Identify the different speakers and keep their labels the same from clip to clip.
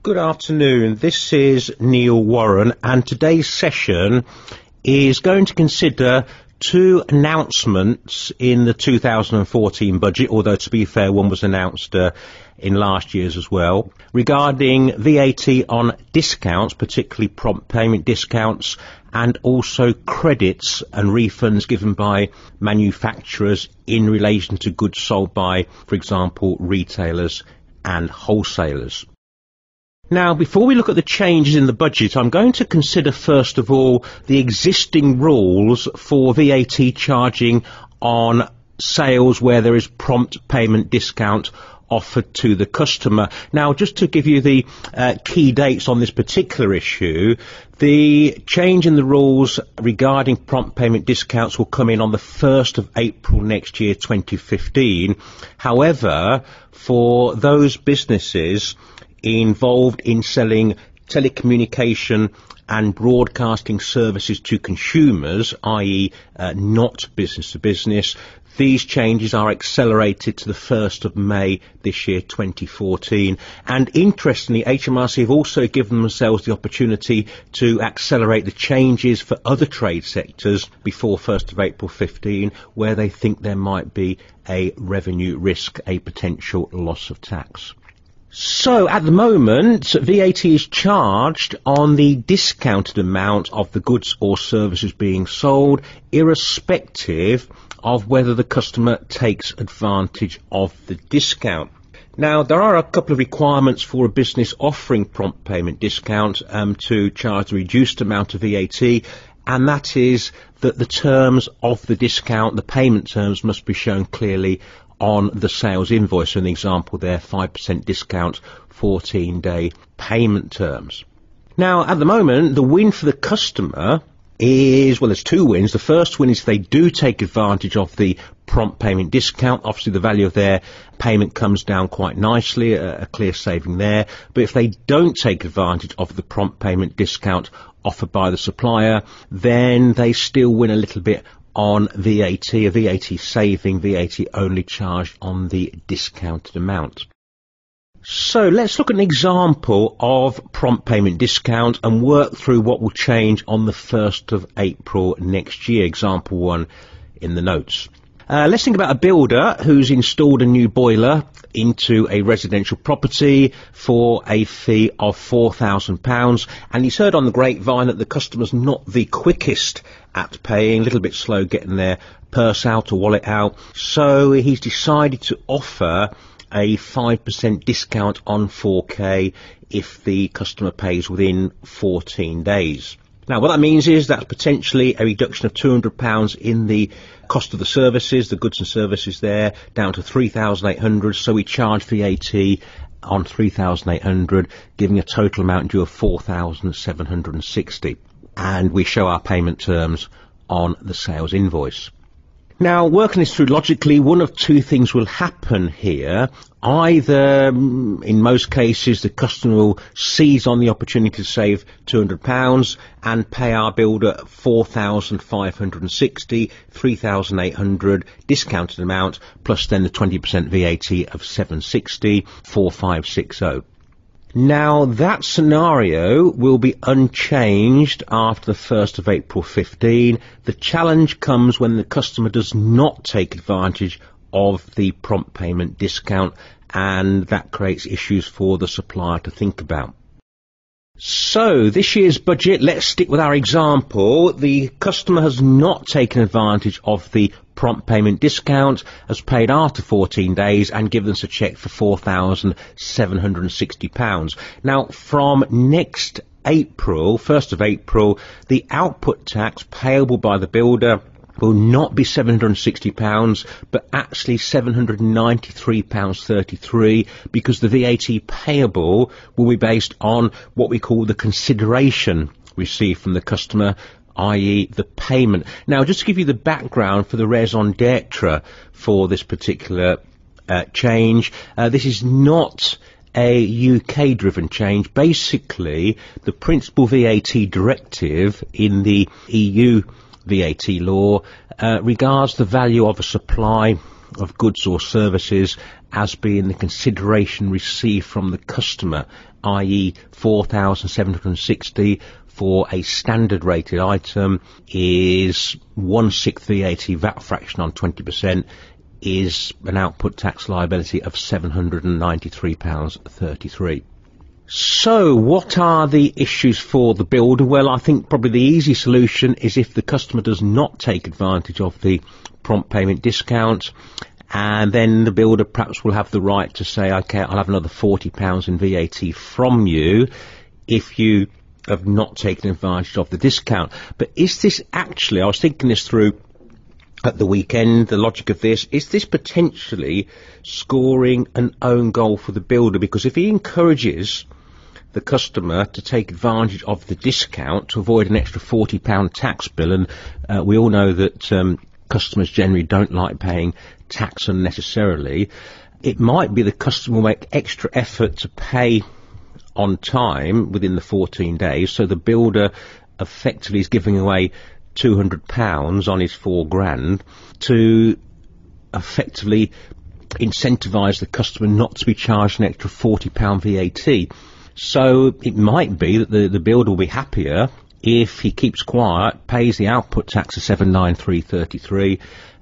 Speaker 1: Good afternoon, this is Neil Warren, and today's session is going to consider two announcements in the 2014 budget, although to be fair one was announced in last year's as well, regarding VAT on discounts, particularly prompt payment discounts, and also credits and refunds given by manufacturers in relation to goods sold by, for example, retailers and wholesalers. Now, before we look at the changes in the budget, I'm going to consider first of all the existing rules for VAT charging on sales where there is prompt payment discount offered to the customer. Now, just to give you the key dates on this particular issue, the change in the rules regarding prompt payment discounts will come in on the 1st of April next year, 2015. However, for those businesses involved in selling telecommunication and broadcasting services to consumers, i.e. Not business to business, these changes are accelerated to the 1st of May this year, 2014. And interestingly, HMRC have also given themselves the opportunity to accelerate the changes for other trade sectors before 1st of April 15, where they think there might be a revenue risk, a potential loss of tax. So, at the moment, VAT is charged on the discounted amount of the goods or services being sold, irrespective of whether the customer takes advantage of the discount. Now, there are a couple of requirements for a business offering prompt payment discount to charge a reduced amount of VAT, and that is that the terms of the discount, the payment terms, must be shown clearly on the sales invoice. So an example there, 5% discount, 14-day payment terms. Now, at the moment, the win for the customer is, well, there's two wins. The first win is they do take advantage of the prompt payment discount. Obviously, the value of their payment comes down quite nicely, a clear saving there. But if they don't take advantage of the prompt payment discount offered by the supplier, then they still win a little bit on VAT, a VAT saving, VAT only charged on the discounted amount. So let's look at an example of prompt payment discount and work through what will change on the 1st of April next year. Example 1 in the notes. Let's think about a builder who's installed a new boiler into a residential property for a fee of £4,000, and he's heard on the grapevine that the customer's not the quickest at paying, a little bit slow getting their purse out or wallet out, so he's decided to offer a 5% discount on 4K if the customer pays within 14 days. Now, what that means is that's potentially a reduction of £200 in the cost of the services, the goods and services there, down to £3,800. So we charge VAT on £3,800, giving a total amount due of £4,760. And we show our payment terms on the sales invoice. Now, working this through logically, one of two things will happen here. Either, in most cases, the customer will seize on the opportunity to save £200 and pay our builder £4,560, £3,800 discounted amount, plus then the 20% VAT of £760, £4,560. Now, that scenario will be unchanged after the 1st of April 15. The challenge comes when the customer does not take advantage of the prompt payment discount, and that creates issues for the supplier to think about. So, this year's budget, let's stick with our example. The customer has not taken advantage of the prompt payment discount, has paid after 14 days and given us a cheque for £4,760. Now, from next April, 1st of April, the output tax payable by the builder will not be £760, but actually £793.33, because the VAT payable will be based on what we call the consideration received from the customer, i.e. the payment. Now, just to give you the background for the raison d'etre for this particular change, this is not a UK-driven change. Basically, the principal VAT directive in the EU VAT law regards the value of a supply of goods or services as being the consideration received from the customer, i.e. 4,760 for a standard rated item is 1/6 VAT VAT fraction on 20%, is an output tax liability of £793.33. So what are the issues for the builder? Well, I think probably the easy solution is if the customer does not take advantage of the prompt payment discount, and then the builder perhaps will have the right to say, okay, I'll have another £40 in VAT from you if you have not taken advantage of the discount. But is this actually, I was thinking this through at the weekend, the logic of this, is this potentially scoring an own goal for the builder? Because if he encourages the customer to take advantage of the discount to avoid an extra £40 tax bill, and we all know that customers generally don't like paying tax unnecessarily, it might be the customer will make extra effort to pay on time within the 14 days, so the builder effectively is giving away £200 on his £4,000 to effectively incentivise the customer not to be charged an extra £40 VAT. So it might be that the builder will be happier if he keeps quiet, pays the output tax of £793.33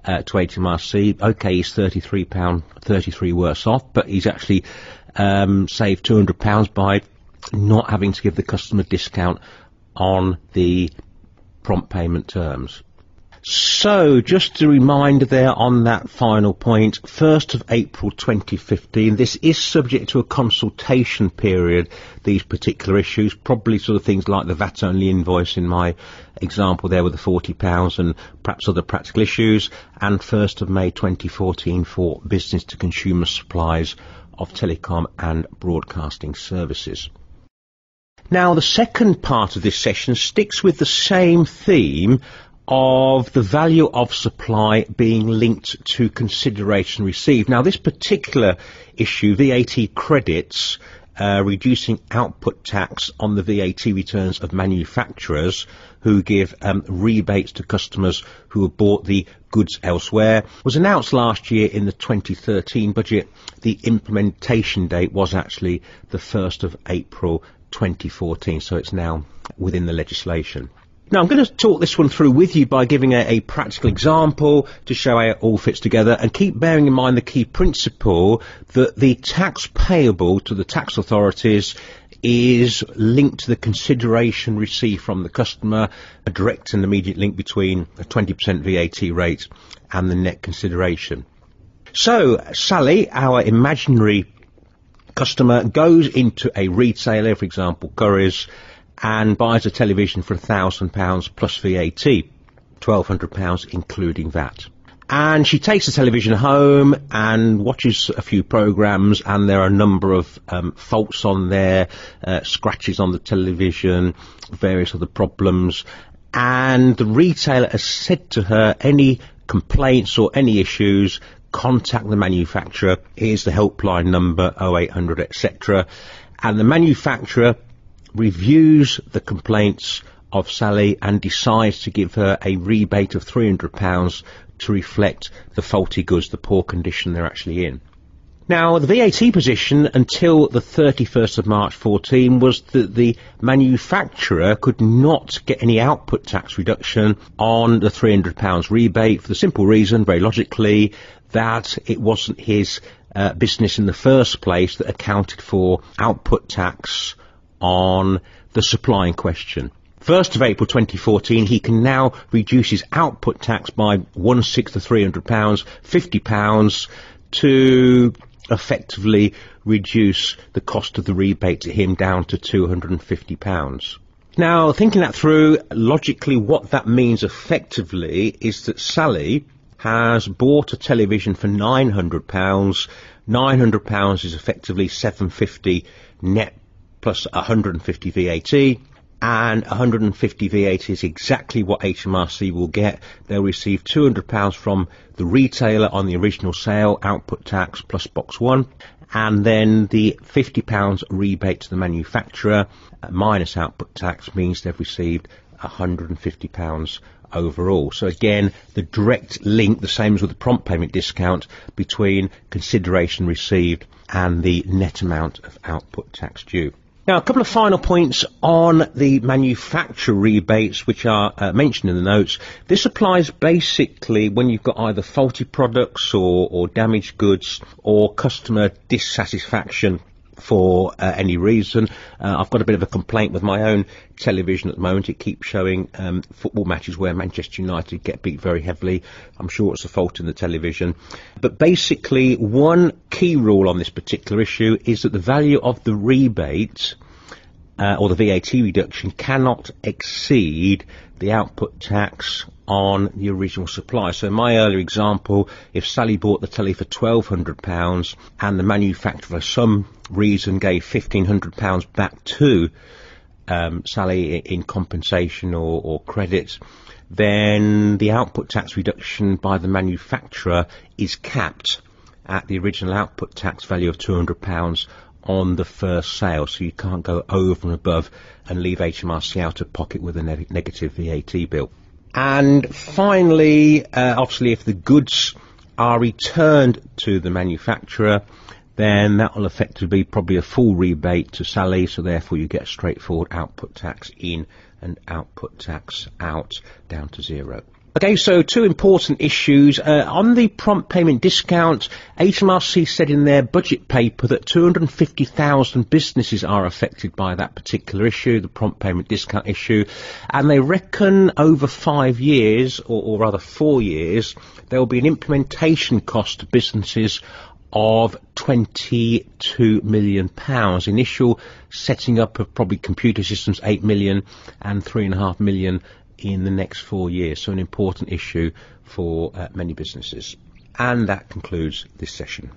Speaker 1: to HMRC. Okay, he's £33 worse off, but he's actually saved £200 by not having to give the customer discount on the prompt payment terms. So just a reminder there on that final point, 1st of April 2015, this is subject to a consultation period, these particular issues, probably sort of things like the VAT only invoice in my example there with the £40 and perhaps other practical issues, and 1st of May 2014 for business to consumer supplies of telecom and broadcasting services. Now the second part of this session sticks with the same theme of the value of supply being linked to consideration received. Now this particular issue, VAT credits, reducing output tax on the VAT returns of manufacturers who give rebates to customers who have bought the goods elsewhere, was announced last year in the 2013 budget. The implementation date was actually the 1st of April 2014, so it's now within the legislation. Now I'm going to talk this one through with you by giving a practical example to show how it all fits together, and keep bearing in mind the key principle that the tax payable to the tax authorities is linked to the consideration received from the customer, a direct and immediate link between a 20% VAT rate and the net consideration. So Sally, our imaginary customer, goes into a retailer, for example Currys, and buys a television for £1,000 plus VAT, £1,200 including VAT. And she takes the television home and watches a few programmes, and there are a number of faults on there, scratches on the television, various other problems, and the retailer has said to her, any complaints or any issues, contact the manufacturer. Here's the helpline number, 0800 etc. And the manufacturer reviews the complaints of Sally and decides to give her a rebate of £300 to reflect the faulty goods, the poor condition they're actually in. Now, the VAT position until the 31st of March 14 was that the manufacturer could not get any output tax reduction on the £300 rebate for the simple reason, very logically, that it wasn't his business in the first place that accounted for output tax on the supply in question. 1st of April 2014, he can now reduce his output tax by 1/6 of £300, £50, to effectively reduce the cost of the rebate to him down to £250. Now, thinking that through, logically what that means effectively is that Sally has bought a television for £900. £900 is effectively £750 net plus 150 VAT, and 150 VAT is exactly what HMRC will get. They'll receive £200 from the retailer on the original sale, output tax plus box 1, and then the £50 rebate to the manufacturer minus output tax means they've received £150 overall. So again, the direct link, the same as with the prompt payment discount, between consideration received and the net amount of output tax due. Now, a couple of final points on the manufacturer rebates, which are mentioned in the notes. This applies basically when you've got either faulty products or damaged goods or customer dissatisfaction for any reason. I've got a bit of a complaint with my own television at the moment. It keeps showing football matches where Manchester United get beat very heavily. I'm sure it's a fault in the television. But basically, one key rule on this particular issue is that the value of the rebate or the VAT reduction cannot exceed the output tax on the original supply. So in my earlier example, if Sally bought the telly for £1,200 and the manufacturer for some reason gave £1,500 back to Sally in compensation or credit, then the output tax reduction by the manufacturer is capped at the original output tax value of £200 on the first sale, so you can't go over and above and leave HMRC out of pocket with a negative VAT bill. And finally, obviously, if the goods are returned to the manufacturer, then that will effectively be probably a full rebate to Sally, so therefore you get straightforward output tax in and output tax out down to zero. Okay, so two important issues. On the prompt payment discount, HMRC said in their budget paper that 250,000 businesses are affected by that particular issue, the prompt payment discount issue, and they reckon over 5 years, or rather 4 years, there will be an implementation cost to businesses of £22 million. Initial setting up of probably computer systems, 8 million, and 3.5 million in the next 4 years. So an important issue for many businesses. And that concludes this session.